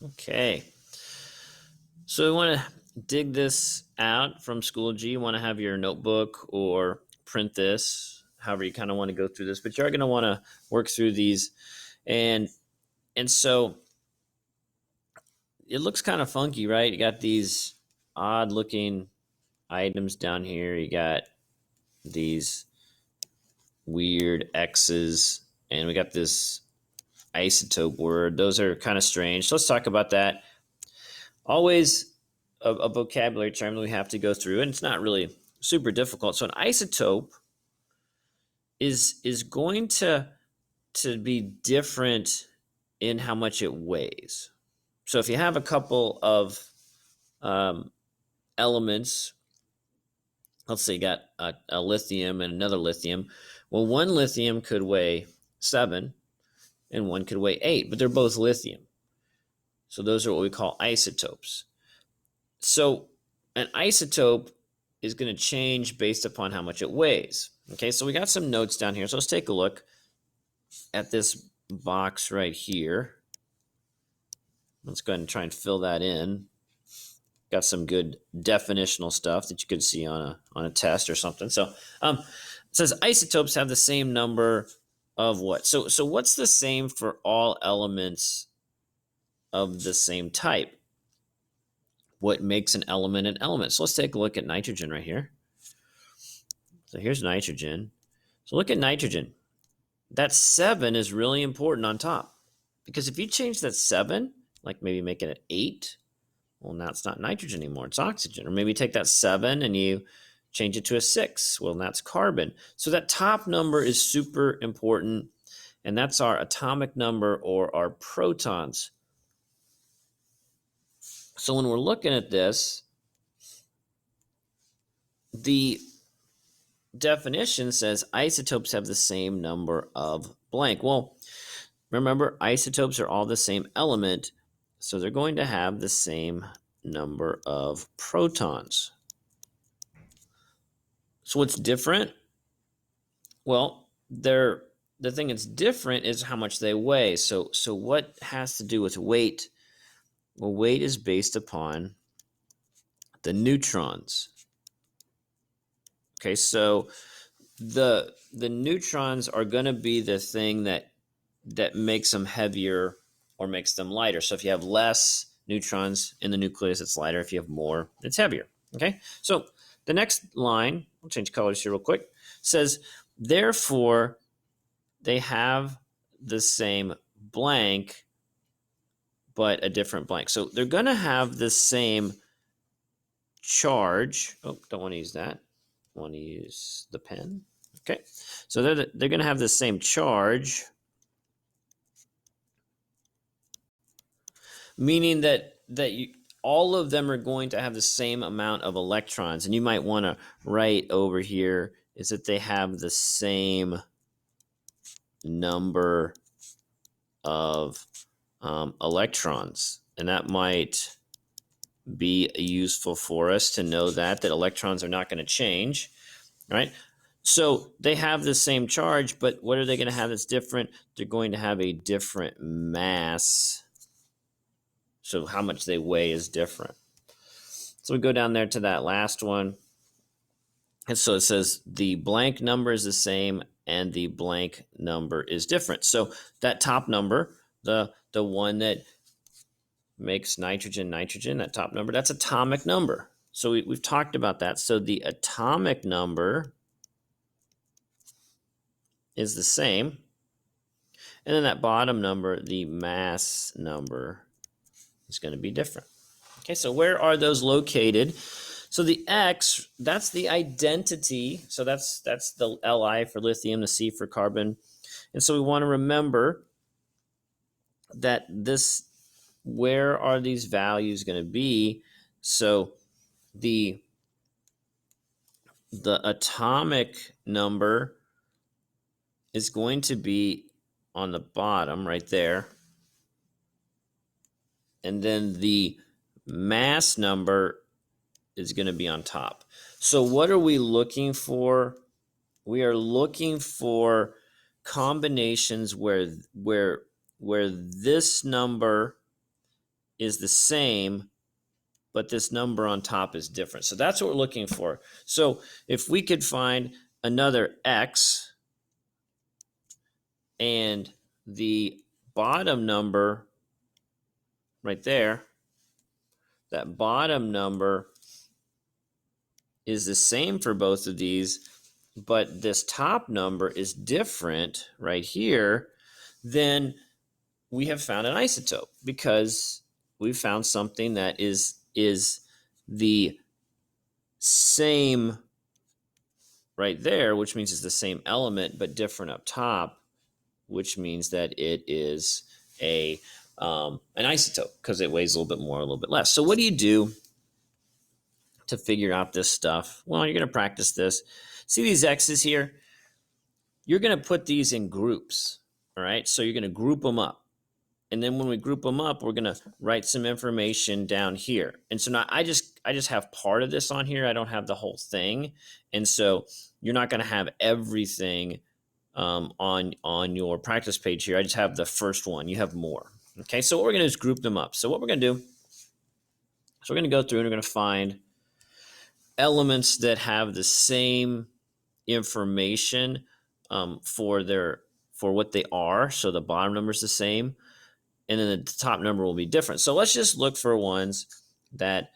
Okay. So we want to dig this out from Schoology. You want to have your notebook or print this, however you kind of want to go through this, but you're going to want to work through these. And and so it looks kind of funky, right? You got these odd looking items down here. You got these weird X's, and we got this isotope word. Those are kind of strange. So let's talk about that. Always a vocabulary term that we have to go through, and it's not really super difficult. So an isotope is going to be different in how much it weighs. So if you have a couple of elements, let's say you got a lithium and another lithium. Well, one lithium could weigh 7 and one could weigh 8, but they're both lithium. So those are what we call isotopes. So an isotope is going to change based upon how much it weighs. Okay, so we got some notes down here. So let's take a look at this box right here. Let's go ahead and try and fill that in. Got some good definitional stuff that you could see on a test or something. So it says isotopes have the same number of what? So what's the same for all elements of the same type? What makes an element an element? So let's take a look at nitrogen right here. So here's nitrogen. So look at nitrogen. That 7 is really important on top, because if you change that 7, like maybe make it an 8, well, now it's not nitrogen anymore, it's oxygen. Or maybe take that 7 and you change it to a 6. Well, that's carbon. So that top number is super important, and that's our atomic number or our protons. So when we're looking at this, the definition says isotopes have the same number of blank. Well, remember, isotopes are all the same element, so they're going to have the same number of protons. So what's different? Well, the thing that's different is how much they weigh. So what has to do with weight? Well, weight is based upon the neutrons. Okay, so the neutrons are going to be the thing that makes them heavier or makes them lighter. So if you have less neutrons in the nucleus, it's lighter. If you have more, it's heavier. Okay, so the next line, I'll change colors here real quick, says, therefore, they have the same blank, but a different blank. So they're going to have the same charge. Oh, don't want to use that. I want to use the pen. Okay, so they're going to have the same charge, meaning that all of them are going to have the same amount of electrons. And you might want to write over here is that they have the same number of electrons. And that might be useful for us to know that electrons are not going to change, right? So they have the same charge, but what are they going to have that's different? They're going to have a different mass. So how much they weigh is different. So we go down there to that last one. And so it says the blank number is the same and the blank number is different. So that top number, the one that makes nitrogen, that top number, that's atomic number. So we've talked about that. So the atomic number is the same. And then that bottom number, the mass number, is going to be different. Okay, so where are those located? So the X, that's the identity. So that's the Li for lithium, the C for carbon. And so we want to remember that where are these values going to be? So the atomic number is going to be on the bottom right there. And then the mass number is going to be on top. So what are we looking for? We are looking for combinations where this number is the same, but this number on top is different. So that's what we're looking for. So if we could find another X and the bottom number right there, that bottom number is the same for both of these, but this top number is different right here, then we have found an isotope because we've found something that is the same right there, which means it's the same element but different up top, which means that it is an isotope because it weighs a little bit more, a little bit less. So what do you do to figure out this stuff? Well, you're going to practice this. See these X's here? You're going to put these in groups, all right? So you're going to group them up. And then when we group them up, we're going to write some information down here. And so now I just have part of this on here. I don't have the whole thing. And so you're not going to have everything on your practice page here. I just have the first one. You have more. Okay, so what we're going to do is group them up. So what we're going to do is we're going to go through and we're going to find elements that have the same information for what they are. So the bottom number is the same, and then the top number will be different. So let's just look for ones that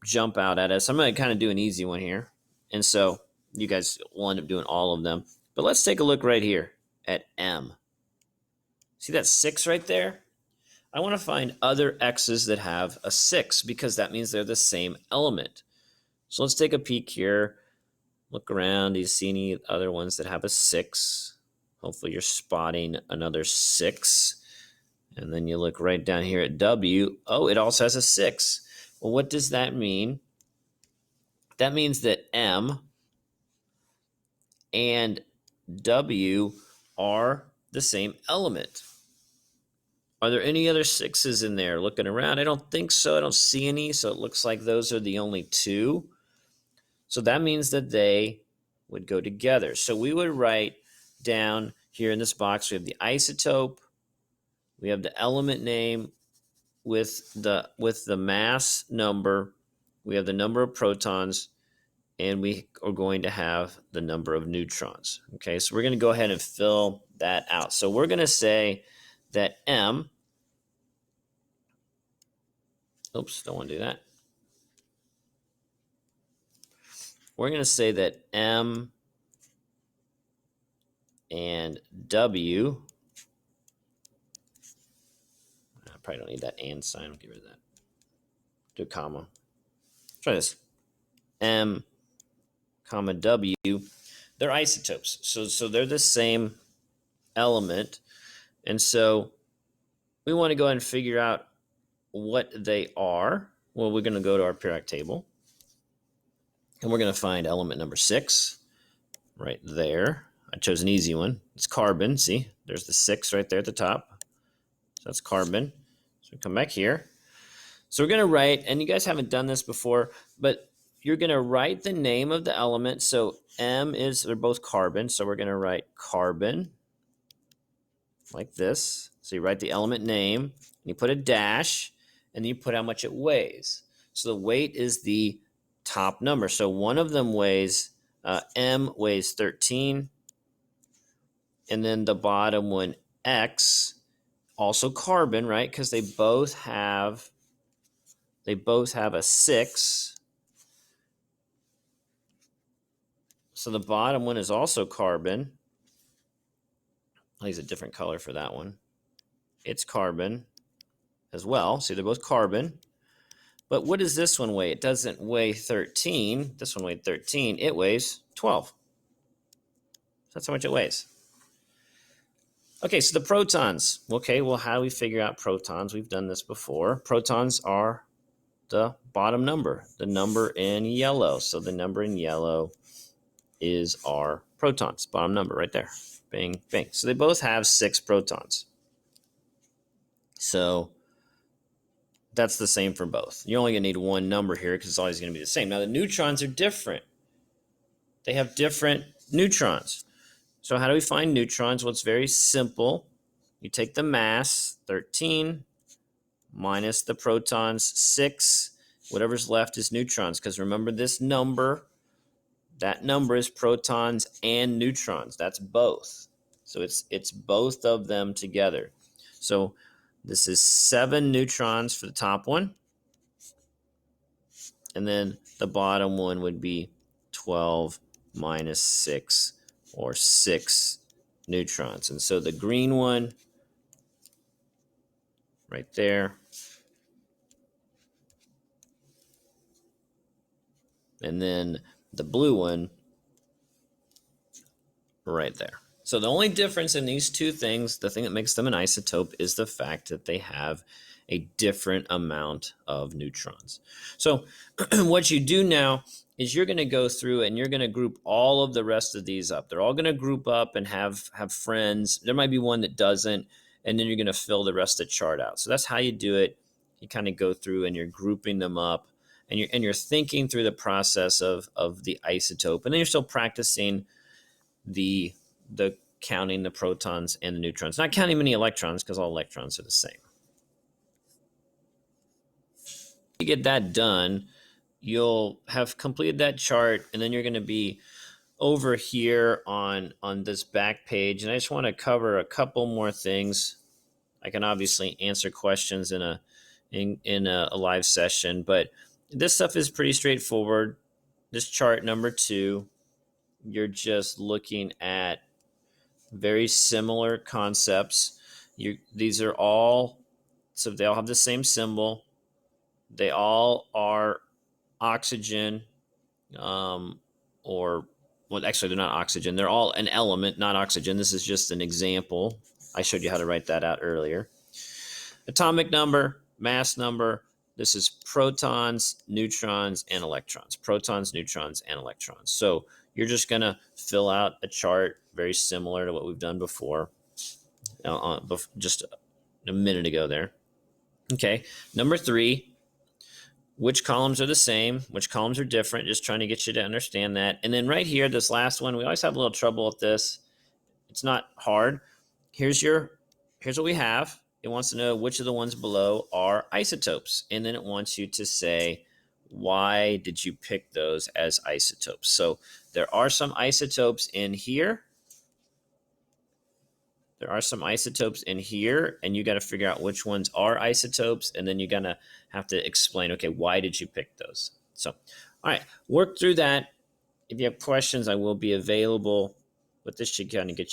jump out at us. I'm going to kind of do an easy one here, and so you guys will end up doing all of them. But let's take a look right here at M. See that 6 right there? I want to find other X's that have a 6 because that means they're the same element. So let's take a peek here. Look around. Do you see any other ones that have a 6? Hopefully you're spotting another 6. And then you look right down here at W. Oh, it also has a 6. Well, what does that mean? That means that M and W are the same element. Are there any other 6s in there? Looking around, I don't think so. I don't see any, so it looks like those are the only 2. So that means that they would go together. So we would write down here in this box, we have the isotope, we have the element name with the mass number, we have the number of protons, and we are going to have the number of neutrons. Okay, so we're going to go ahead and fill that out. So we're going to say that M, oops, don't want to do that. We're going to say that M and W, I probably don't need that and sign, I'll get rid of that. Do a comma. Try this. M, comma, W, they're isotopes. So they're the same element. And so we want to go ahead and figure out what they are. Well, we're going to go to our periodic table. And we're going to find element number 6 right there. I chose an easy one. It's carbon. See, there's the 6 right there at the top. So that's carbon. So we come back here. So we're going to write, and you guys haven't done this before, but you're going to write the name of the element. So M is, they're both carbon. So we're going to write carbon like this. So you write the element name, and you put a dash, and then you put how much it weighs. So the weight is the top number. So one of them weighs, M weighs 13. And then the bottom one, X, also carbon, right? Because they both have a 6. So the bottom one is also carbon. I'll use a different color for that one. It's carbon as well. See, they're both carbon. But what does this one weigh? It doesn't weigh 13. This one weighed 13. It weighs 12. That's how much it weighs. Okay, so the protons. Okay, well, how do we figure out protons? We've done this before. Protons are the bottom number, the number in yellow. So the number in yellow is our protons, bottom number right there. Bing, bing. So they both have 6 protons. So that's the same for both. You're only going to need one number here because it's always going to be the same. Now, the neutrons are different. They have different neutrons. So how do we find neutrons? Well, it's very simple. You take the mass, 13, minus the protons, 6. Whatever's left is neutrons, because remember this number, that number is protons and neutrons. That's both. So it's both of them together. So this is 7 neutrons for the top one. And then the bottom one would be 12 minus 6, or 6 neutrons. And so the green one right there, and then the blue one right there. So the only difference in these two things, the thing that makes them an isotope, is the fact that they have a different amount of neutrons. So what you do now is you're going to go through and you're going to group all of the rest of these up. They're all going to group up and have friends. There might be one that doesn't, and then you're going to fill the rest of the chart out. So that's how you do it. You kind of go through and you're grouping them up, and you're thinking through the process of the isotope, and then you're still practicing the counting the protons and the neutrons, not counting many electrons, because all electrons are the same. You get that done, you'll have completed that chart, and then you're going to be over here on this back page. And I just want to cover a couple more things. I can obviously answer questions in a live session, but this stuff is pretty straightforward. This chart number 2, you're just looking at very similar concepts. These are all, so they all have the same symbol. They all are oxygen, or, well, actually, they're not oxygen. They're all an element, not oxygen. This is just an example. I showed you how to write that out earlier. Atomic number, mass number. This is protons, neutrons, and electrons. Protons, neutrons, and electrons. So you're just going to fill out a chart very similar to what we've done before, just a minute ago there. Okay, number 3, which columns are the same, which columns are different, just trying to get you to understand that. And then right here, this last one, we always have a little trouble with this. It's not hard. Here's what we have. It wants to know which of the ones below are isotopes. And then it wants you to say, why did you pick those as isotopes? So there are some isotopes in here. There are some isotopes in here, and you got to figure out which ones are isotopes, and then you're going to have to explain, okay, why did you pick those? So, all right, work through that. If you have questions, I will be available, but this should kind of get you